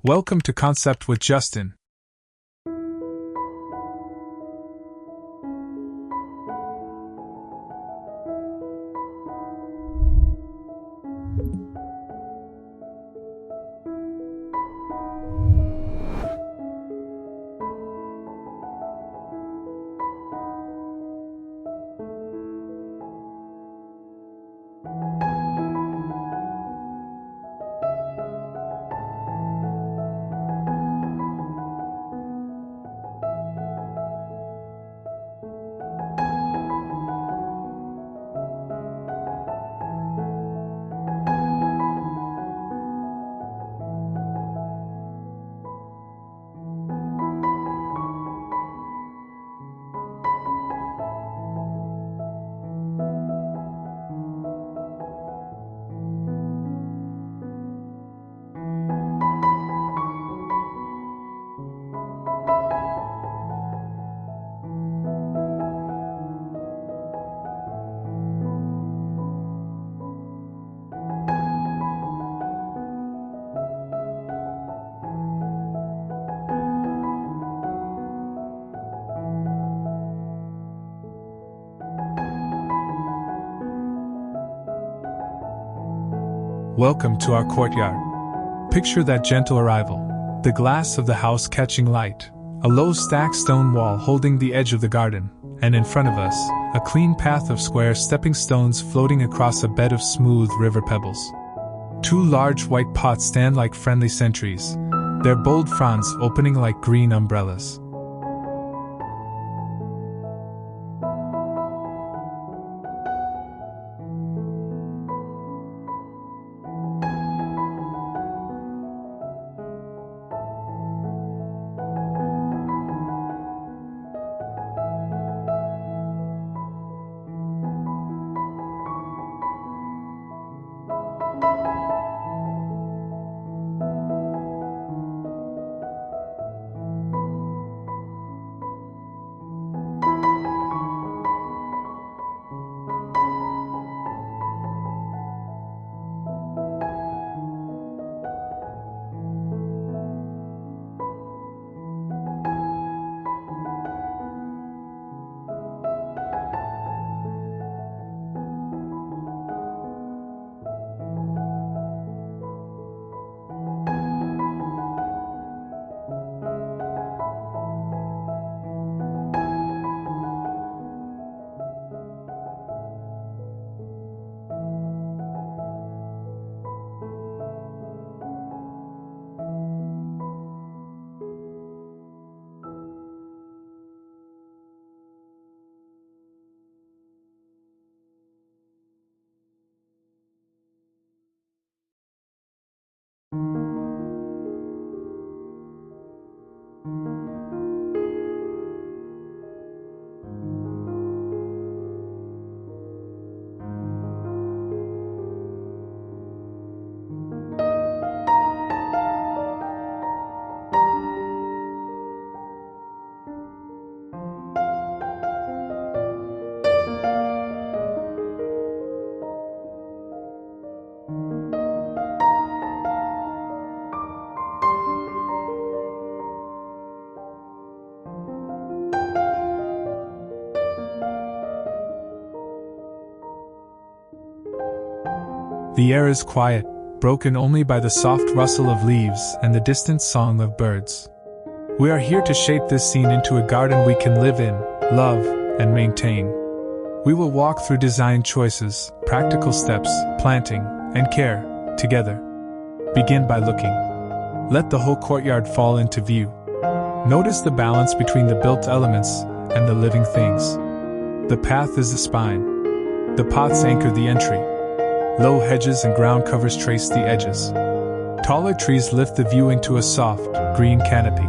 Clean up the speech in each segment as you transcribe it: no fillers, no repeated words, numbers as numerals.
Welcome to Concept with Justin. Welcome to our courtyard. Picture that gentle arrival, the glass of the house catching light, a low stacked stone wall holding the edge of the garden, and in front of us, a clean path of square stepping stones floating across a bed of smooth river pebbles. Two large white pots stand like friendly sentries, their bold fronds opening like green umbrellas. The air is quiet, broken only by the soft rustle of leaves and the distant song of birds. We are here to shape this scene into a garden we can live in, love, and maintain. We will walk through design choices, practical steps, planting, and care, together. Begin by looking. Let the whole courtyard fall into view. Notice the balance between the built elements and the living things. The path is the spine. The pots anchor the entry. Low hedges and ground covers trace the edges. Taller trees lift the view into a soft, green canopy.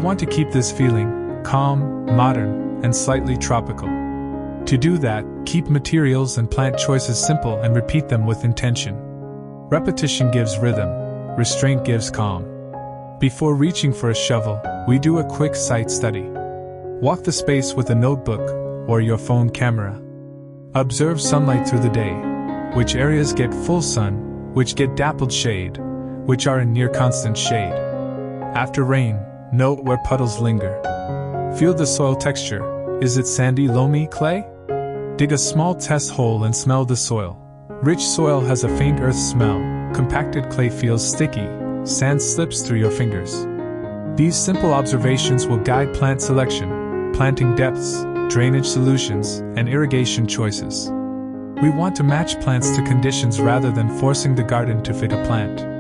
want to keep this feeling calm, modern, and slightly tropical. To do that, keep materials and plant choices simple and repeat them with intention. Repetition gives rhythm, restraint gives calm. Before reaching for a shovel, we do a quick sight study. Walk the space with a notebook or your phone camera. Observe sunlight through the day. Which areas get full sun, which get dappled shade, which are in near constant shade. After rain, note where puddles linger. Feel the soil texture. Is it sandy, loamy, clay? Dig a small test hole and smell the soil. Rich soil has a faint earth smell. Compacted clay feels sticky. Sand slips through your fingers. These simple observations will guide plant selection, planting depths, drainage solutions, and irrigation choices. We want to match plants to conditions rather than forcing the garden to fit a plant.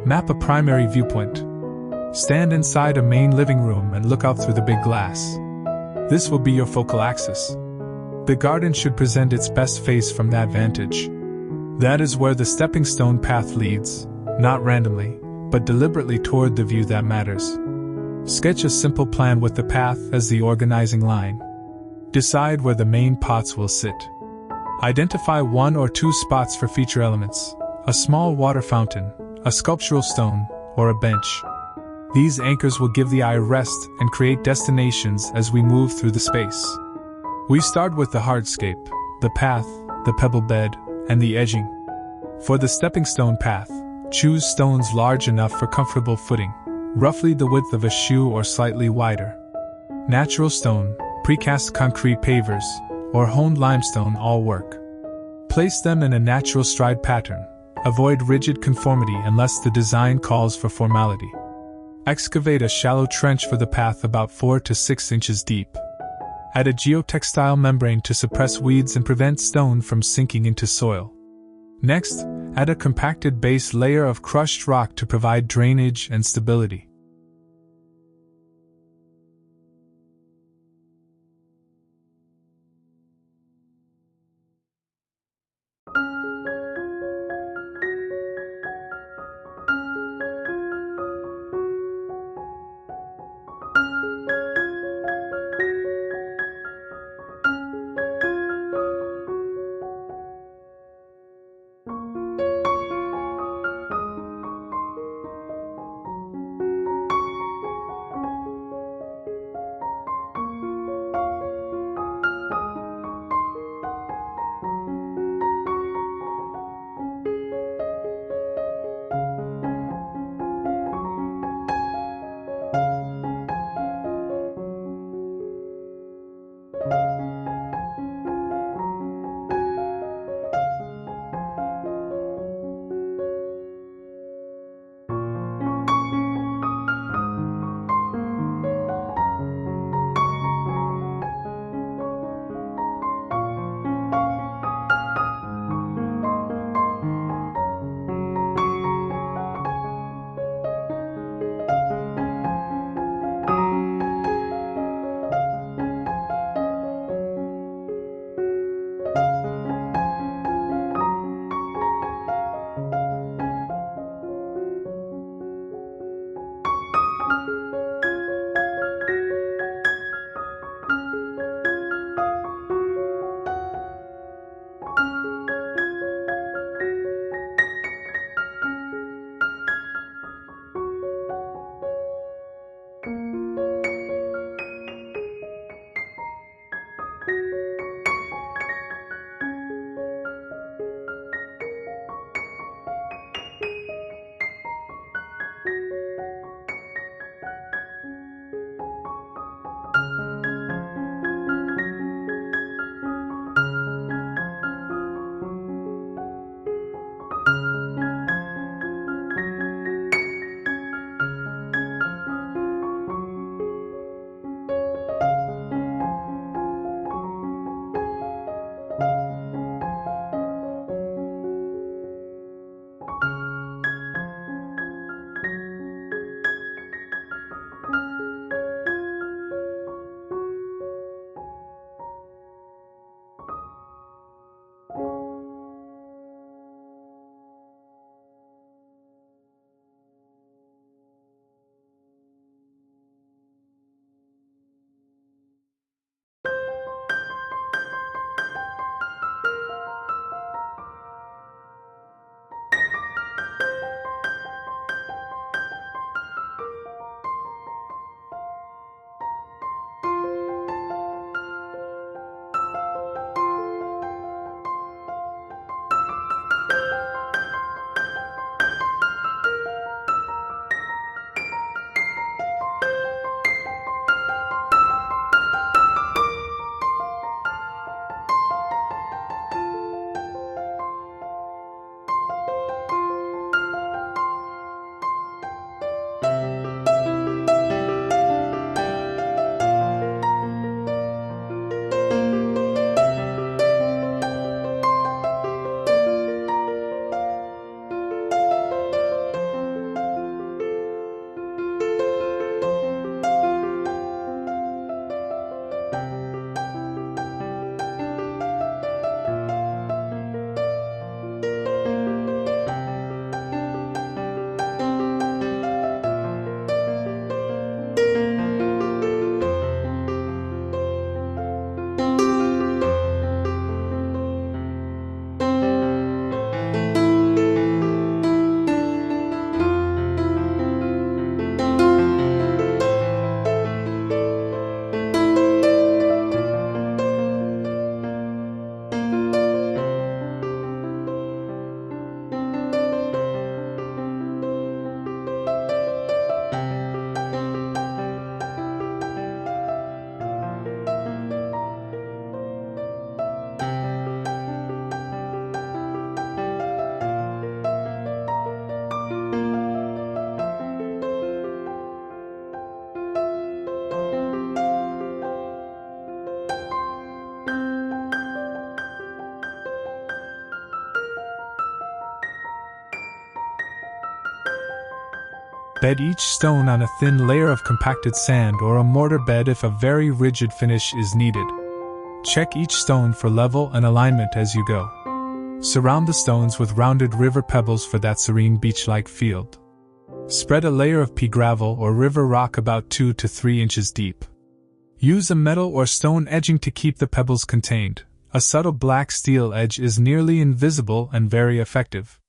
Map a primary viewpoint. Stand inside a main living room and look out through the big glass. This will be your focal axis. The garden should present its best face from that vantage. That is where the stepping stone path leads, not randomly, but deliberately toward the view that matters. Sketch a simple plan with the path as the organizing line. Decide where the main pots will sit. Identify 1 or 2 spots for feature elements, a small water fountain, a sculptural stone, or a bench. These anchors will give the eye rest and create destinations as we move through the space. We start with the hardscape, the path, the pebble bed, and the edging. For the stepping stone path, choose stones large enough for comfortable footing, roughly the width of a shoe or slightly wider. Natural stone, precast concrete pavers, or honed limestone all work. Place them in a natural stride pattern. Avoid rigid conformity unless the design calls for formality. Excavate a shallow trench for the path about 4 to 6 inches deep. Add a geotextile membrane to suppress weeds and prevent stone from sinking into soil. Next, Add a compacted base layer of crushed rock to provide drainage and stability. Bed each stone on a thin layer of compacted sand or a mortar bed if a very rigid finish is needed. Check each stone for level and alignment as you go. Surround the stones with rounded river pebbles for that serene beach-like feel. Spread a layer of pea gravel or river rock about 2 to 3 inches deep. Use a metal or stone edging to keep the pebbles contained. A subtle black steel edge is nearly invisible and very effective.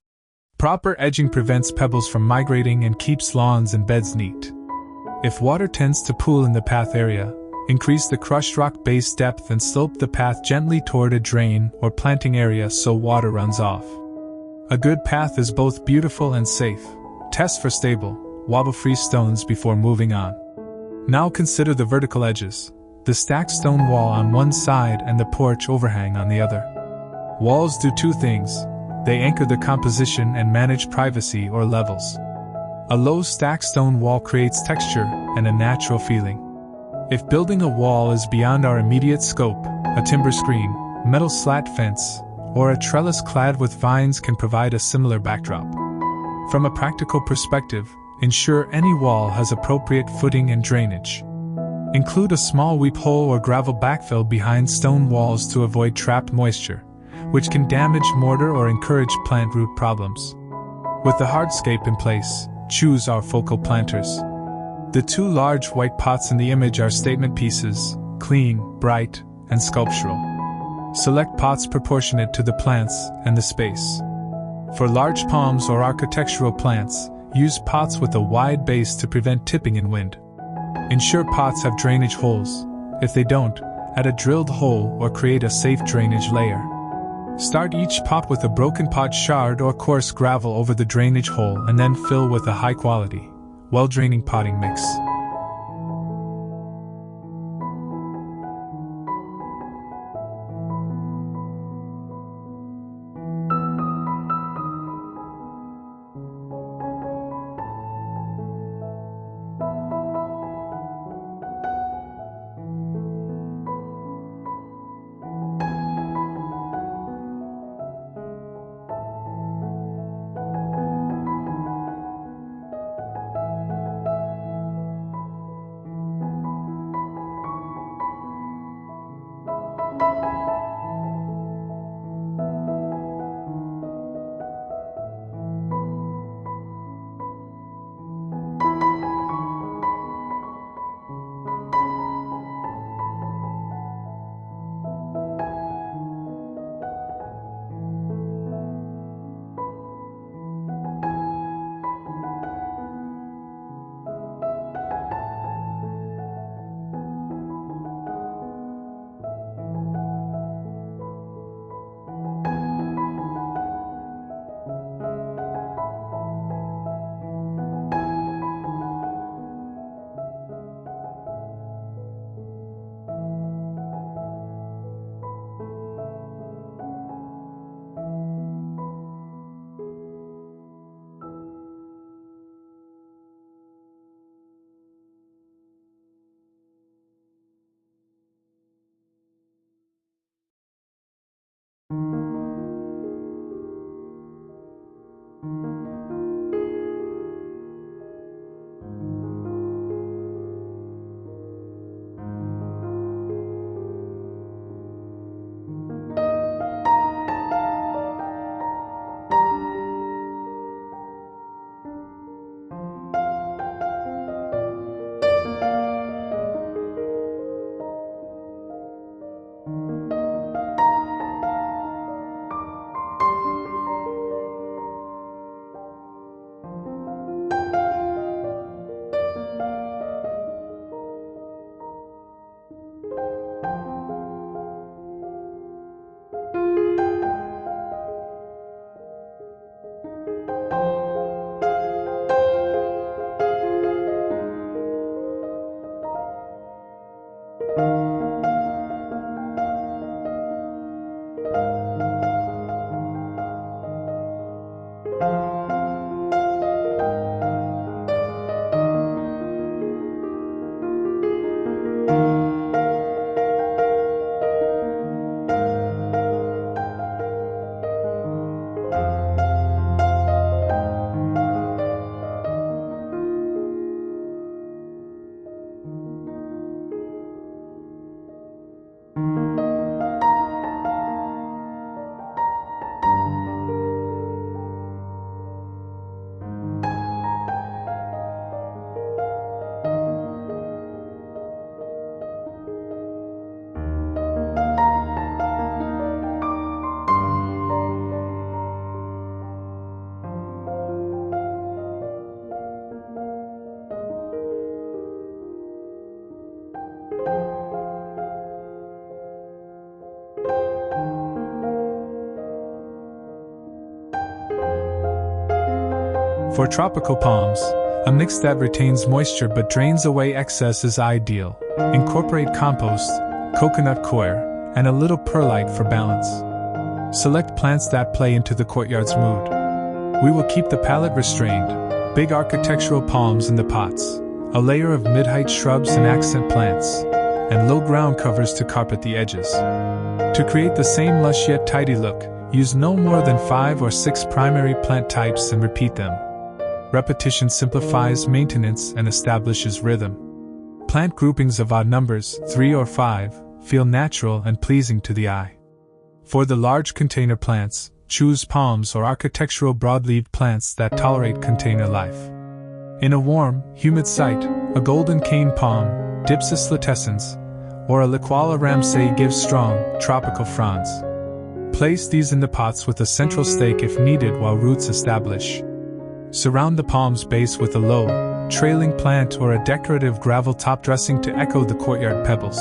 Proper edging prevents pebbles from migrating and keeps lawns and beds neat. If water tends to pool in the path area, increase the crushed rock base depth and slope the path gently toward a drain or planting area so water runs off. A good path is both beautiful and safe. Test for stable, wobble-free stones before moving on. Now consider the vertical edges, the stacked stone wall on one side and the porch overhang on the other. Walls do two things: they anchor the composition and manage privacy or levels. A low stacked stone wall creates texture and a natural feeling. If building a wall is beyond our immediate scope, a timber screen, metal slat fence, or a trellis clad with vines can provide a similar backdrop. From a practical perspective, ensure any wall has appropriate footing and drainage. Include a small weep hole or gravel backfill behind stone walls to avoid trapped moisture, which can damage mortar or encourage plant root problems. With the hardscape in place, choose our focal planters. The two large white pots in the image are statement pieces, clean, bright, and sculptural. Select pots proportionate to the plants and the space. For large palms or architectural plants, use pots with a wide base to prevent tipping in wind. Ensure pots have drainage holes. If they don't, add a drilled hole or create a safe drainage layer. Start each pot with a broken pot shard or coarse gravel over the drainage hole and then fill with a high-quality, well-draining potting mix. For tropical palms, a mix that retains moisture but drains away excess is ideal. Incorporate compost, coconut coir, and a little perlite for balance. Select plants that play into the courtyard's mood. We will keep the palette restrained. Big architectural palms in the pots, a layer of mid-height shrubs and accent plants, and low ground covers to carpet the edges. To create the same lush yet tidy look, use no more than 5 or 6 primary plant types and repeat them. Repetition simplifies maintenance and establishes rhythm. Plant groupings of odd numbers, 3 or 5, feel natural and pleasing to the eye. For the large container plants, choose palms or architectural broad-leaved plants that tolerate container life. In a warm, humid site, a golden cane palm, Dipsis lutescens, or a Liquala ramsay gives strong, tropical fronds. Place these in the pots with a central stake if needed while roots establish. Surround the palm's base with a low, trailing plant or a decorative gravel top dressing to echo the courtyard pebbles.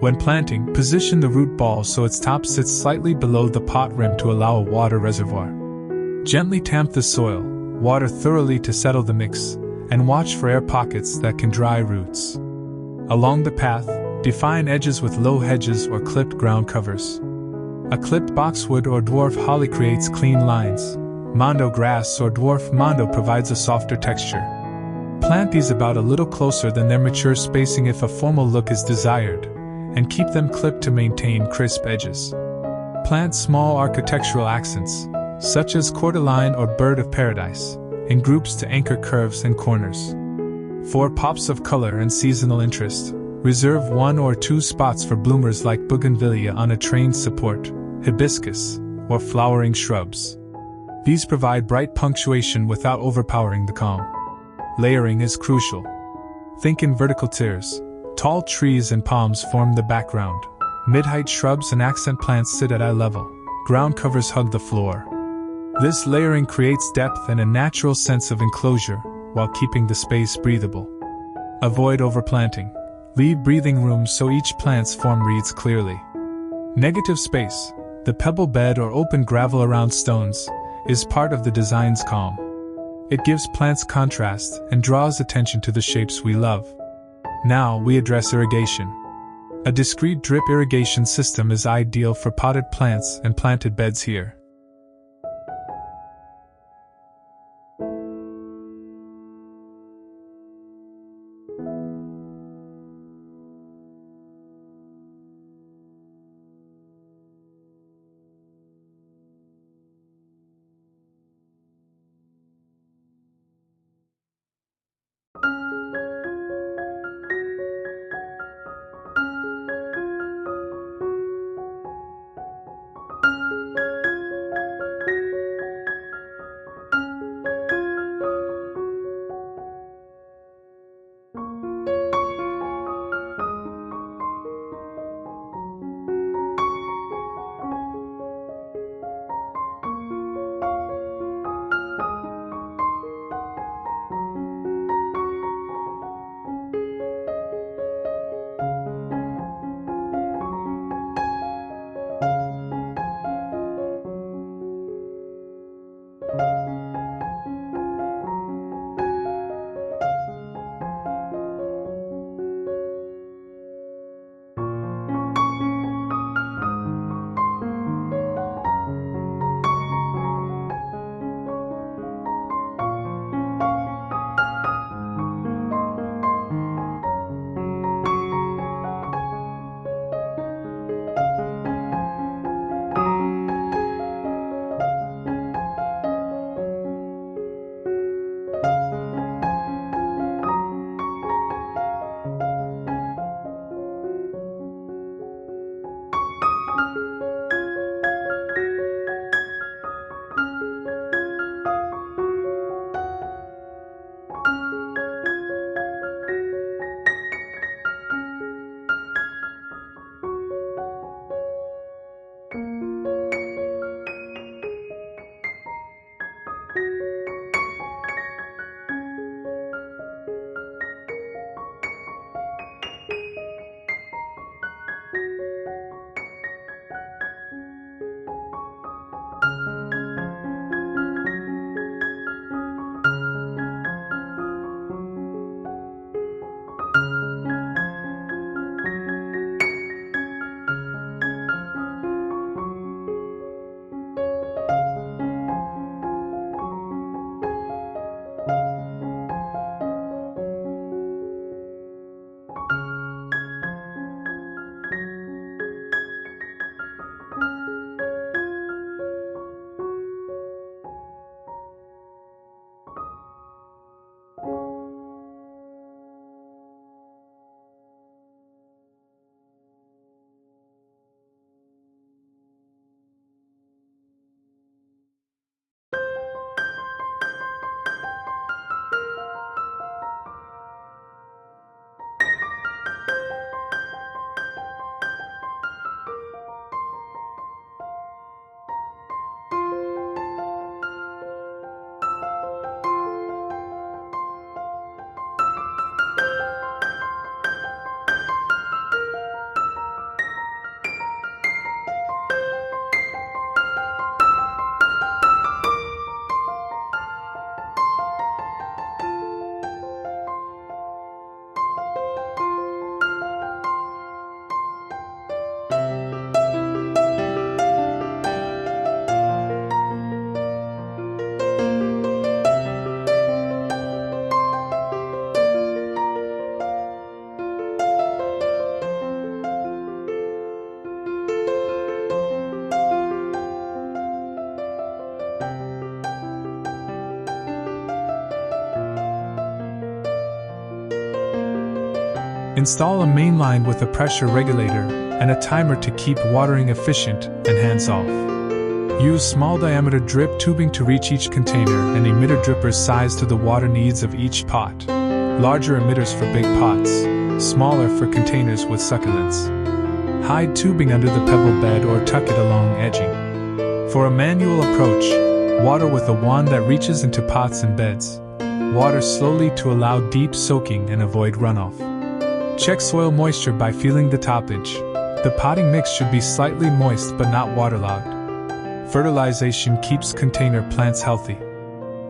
When planting, position the root ball so its top sits slightly below the pot rim to allow a water reservoir. Gently tamp the soil, water thoroughly to settle the mix, and watch for air pockets that can dry roots. Along the path, define edges with low hedges or clipped ground covers. A clipped boxwood or dwarf holly creates clean lines. Mondo grass or dwarf mondo provides a softer texture. Plant these about a little closer than their mature spacing if a formal look is desired, and keep them clipped to maintain crisp edges. Plant small architectural accents, such as cordyline or bird of paradise, in groups to anchor curves and corners. For pops of color and seasonal interest, reserve 1 or 2 spots for bloomers like bougainvillea on a trained support, hibiscus, or flowering shrubs. These provide bright punctuation without overpowering the calm. Layering is crucial. Think in vertical tiers. Tall trees and palms form the background. Mid-height shrubs and accent plants sit at eye level. Ground covers hug the floor. This layering creates depth and a natural sense of enclosure, while keeping the space breathable. Avoid overplanting. Leave breathing room so each plant's form reads clearly. Negative space, the pebble bed or open gravel around stones, is part of the design's calm. It gives plants contrast and draws attention to the shapes we love. Now we address irrigation. A discrete drip irrigation system is ideal for potted plants and planted beds here. Install a main line with a pressure regulator and a timer to keep watering efficient and hands-off. Use small diameter drip tubing to reach each container and emitter drippers sized to the water needs of each pot. Larger emitters for big pots, smaller for containers with succulents. Hide tubing under the pebble bed or tuck it along edging. For a manual approach, water with a wand that reaches into pots and beds. Water slowly to allow deep soaking and avoid runoff. Check soil moisture by feeling the toppage. The potting mix should be slightly moist but not waterlogged. Fertilization keeps container plants healthy.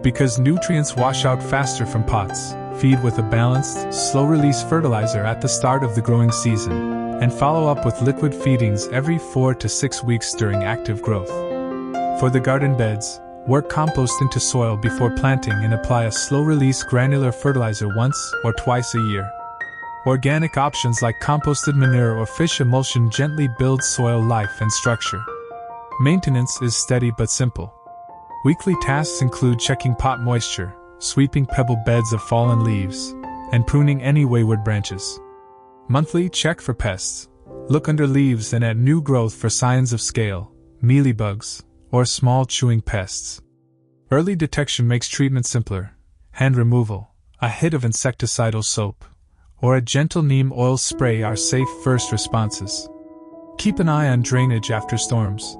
Because nutrients wash out faster from pots, feed with a balanced, slow-release fertilizer at the start of the growing season, and follow up with liquid feedings every 4 to 6 weeks during active growth. For the garden beds, work compost into soil before planting and apply a slow-release granular fertilizer once or twice a year. Organic options like composted manure or fish emulsion gently build soil life and structure. Maintenance is steady but simple. Weekly tasks include checking pot moisture, sweeping pebble beds of fallen leaves, and pruning any wayward branches. Monthly, check for pests. Look under leaves and at new growth for signs of scale, mealybugs, or small chewing pests. Early detection makes treatment simpler. Hand removal, a hit of insecticidal soap, or a gentle neem oil spray are safe first responses. Keep an eye on drainage after storms.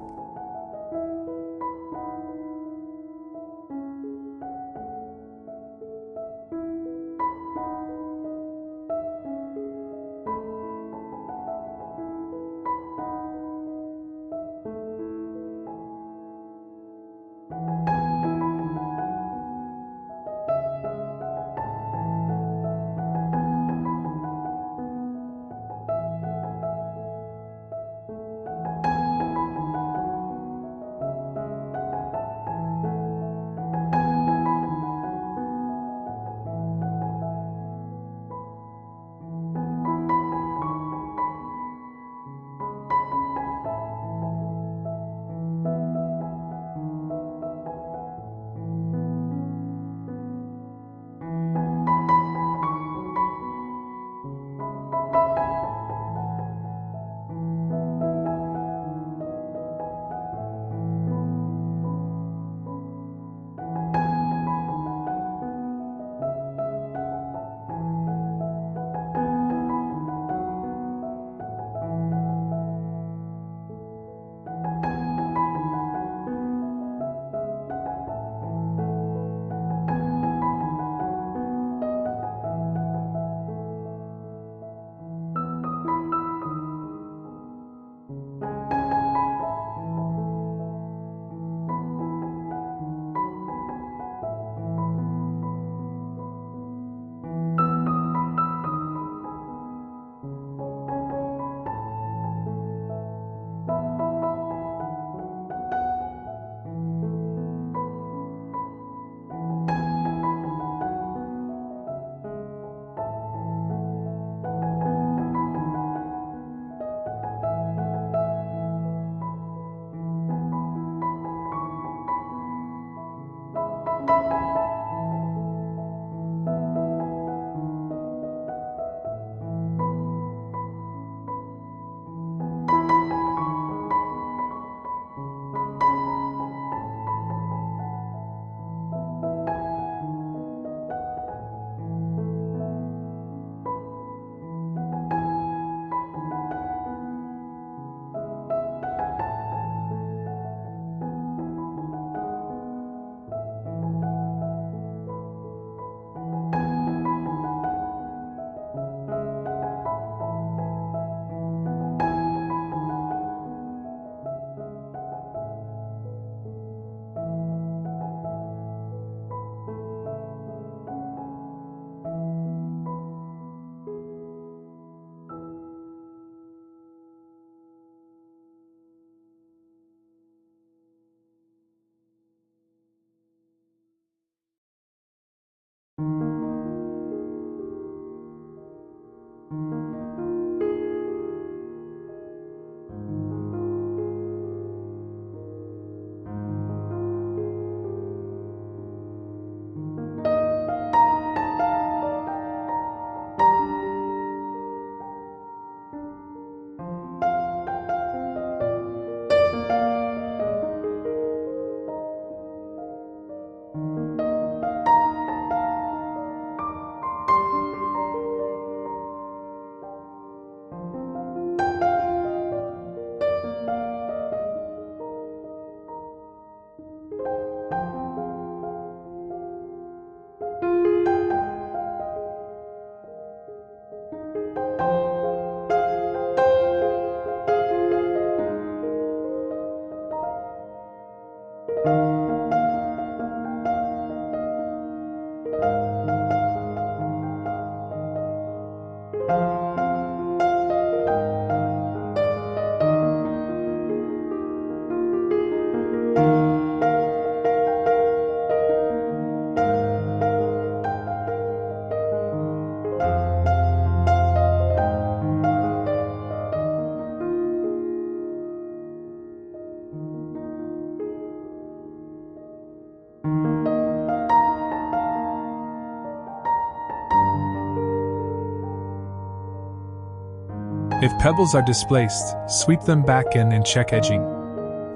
If pebbles are displaced, sweep them back in and check edging.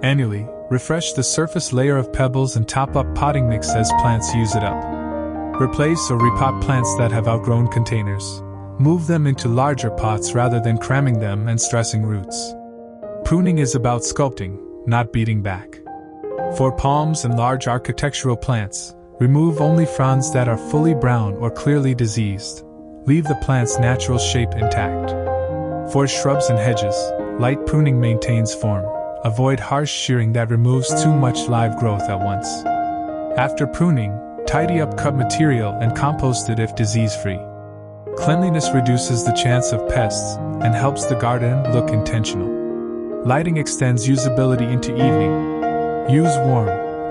Annually, refresh the surface layer of pebbles and top up potting mix as plants use it up. Replace or repot plants that have outgrown containers. Move them into larger pots rather than cramming them and stressing roots. Pruning is about sculpting, not beating back. For palms and large architectural plants, remove only fronds that are fully brown or clearly diseased. Leave the plant's natural shape intact. For shrubs and hedges, light pruning maintains form. Avoid harsh shearing that removes too much live growth at once. After pruning, tidy up cut material and compost it if disease-free. Cleanliness reduces the chance of pests and helps the garden look intentional. Lighting extends usability into evening. Use warm,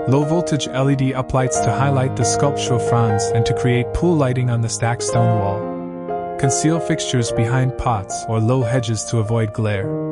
low-voltage LED uplights to highlight the sculptural fronds and to create pool lighting on the stacked stone wall. Conceal fixtures behind pots or low hedges to avoid glare.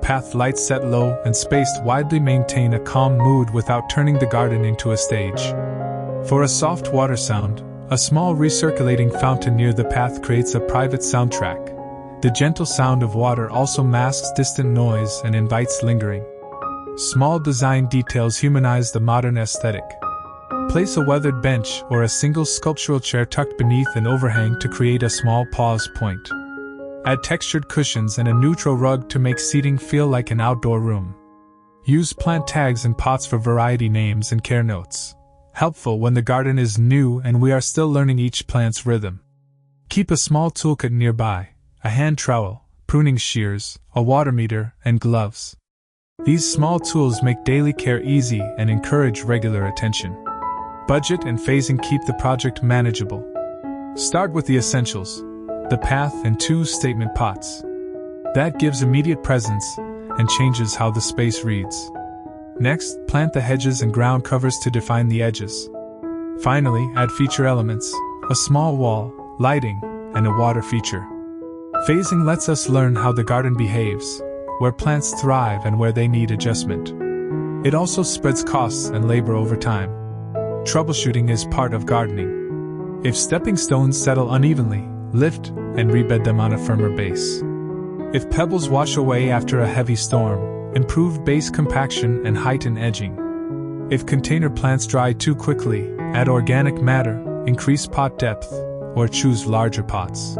Path lights set low and spaced widely maintain a calm mood without turning the garden into a stage. For a soft water sound, a small recirculating fountain near the path creates a private soundtrack. The gentle sound of water also masks distant noise and invites lingering. Small design details humanize the modern aesthetic. Place a weathered bench or a single sculptural chair tucked beneath an overhang to create a small pause point. Add textured cushions and a neutral rug to make seating feel like an outdoor room. Use plant tags and pots for variety names and care notes. Helpful when the garden is new and we are still learning each plant's rhythm. Keep a small toolkit nearby, a hand trowel, pruning shears, a water meter, and gloves. These small tools make daily care easy and encourage regular attention. Budget and phasing keep the project manageable. Start with the essentials: the path and 2 statement pots. That gives immediate presence and changes how the space reads. Next, plant the hedges and ground covers to define the edges. Finally, add feature elements, a small wall, lighting, and a water feature. Phasing lets us learn how the garden behaves, where plants thrive and where they need adjustment. It also spreads costs and labor over time. Troubleshooting is part of gardening. If stepping stones settle unevenly, lift and rebed them on a firmer base. If pebbles wash away after a heavy storm, improve base compaction and heighten edging. If container plants dry too quickly, add organic matter, increase pot depth, or choose larger pots.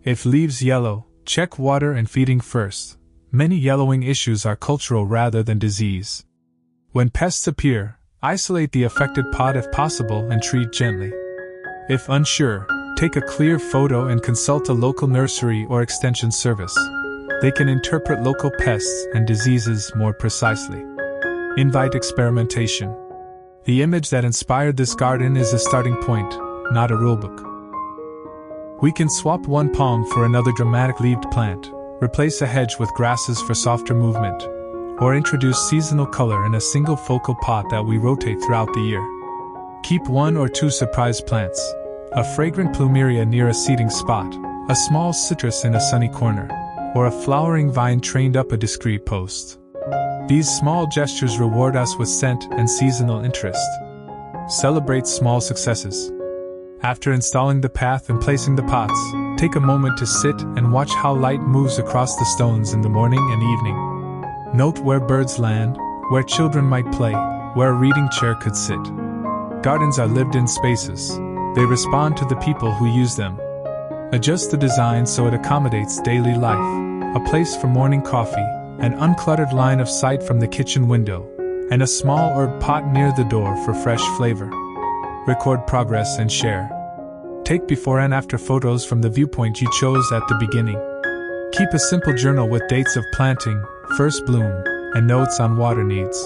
If leaves yellow, check water and feeding first. Many yellowing issues are cultural rather than disease. When pests appear, isolate the affected pot if possible and treat gently. If unsure, take a clear photo and consult a local nursery or extension service. They can interpret local pests and diseases more precisely. Invite experimentation. The image that inspired this garden is a starting point, not a rulebook. We can swap one palm for another dramatic leaved plant, replace a hedge with grasses for softer movement, or introduce seasonal color in a single focal pot that we rotate throughout the year. Keep one or two surprise plants, a fragrant plumeria near a seating spot, a small citrus in a sunny corner, or a flowering vine trained up a discrete post. These small gestures reward us with scent and seasonal interest. Celebrate small successes. After installing the path and placing the pots, take a moment to sit and watch how light moves across the stones in the morning and evening. Note where birds land, where children might play, where a reading chair could sit. Gardens are lived-in spaces. They respond to the people who use them. Adjust the design so it accommodates daily life. A place for morning coffee, an uncluttered line of sight from the kitchen window, and a small herb pot near the door for fresh flavor. Record progress and share. Take before and after photos from the viewpoint you chose at the beginning. Keep a simple journal with dates of planting, first bloom, and notes on water needs.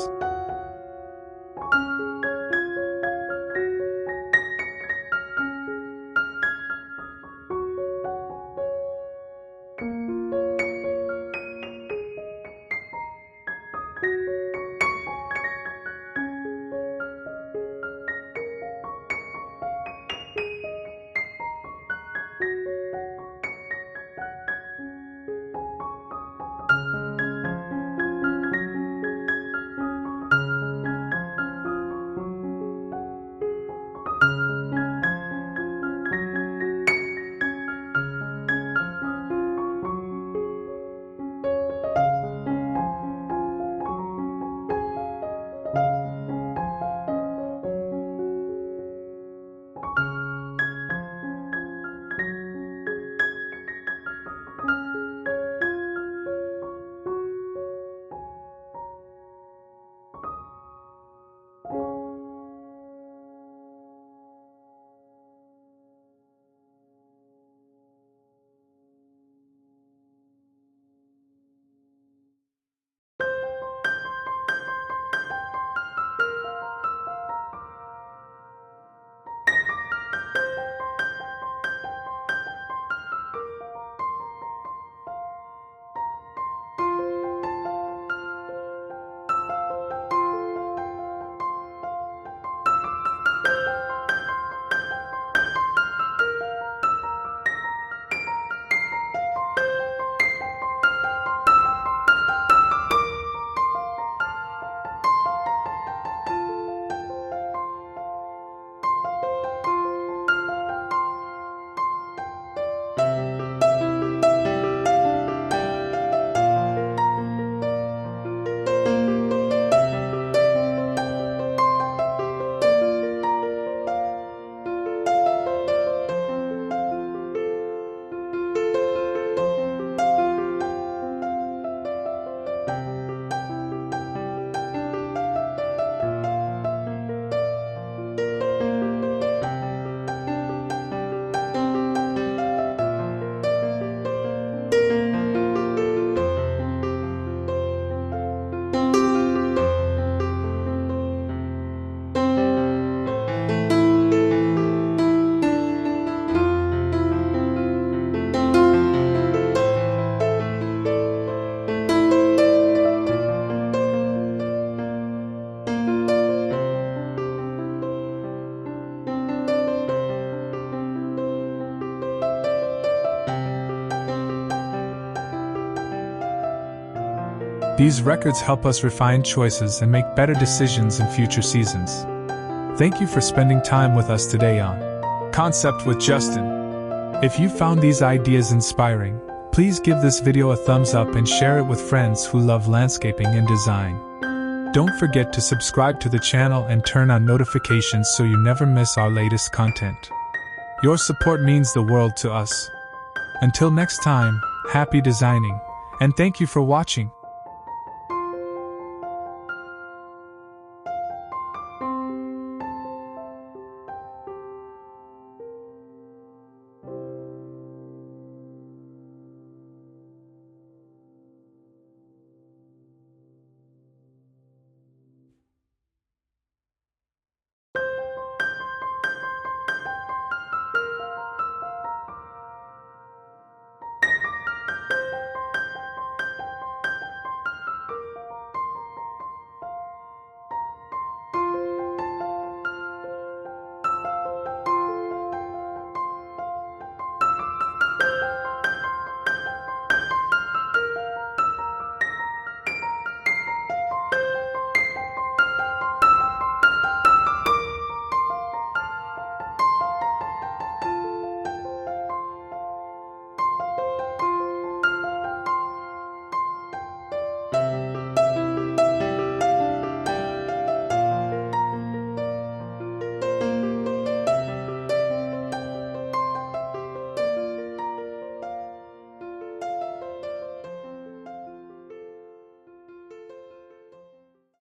These records help us refine choices and make better decisions in future seasons. Thank you for spending time with us today on Concept with Justin. If you found these ideas inspiring, please give this video a thumbs up and share it with friends who love landscaping and design. Don't forget to subscribe to the channel and turn on notifications so you never miss our latest content. Your support means the world to us. Until next time, happy designing, and thank you for watching.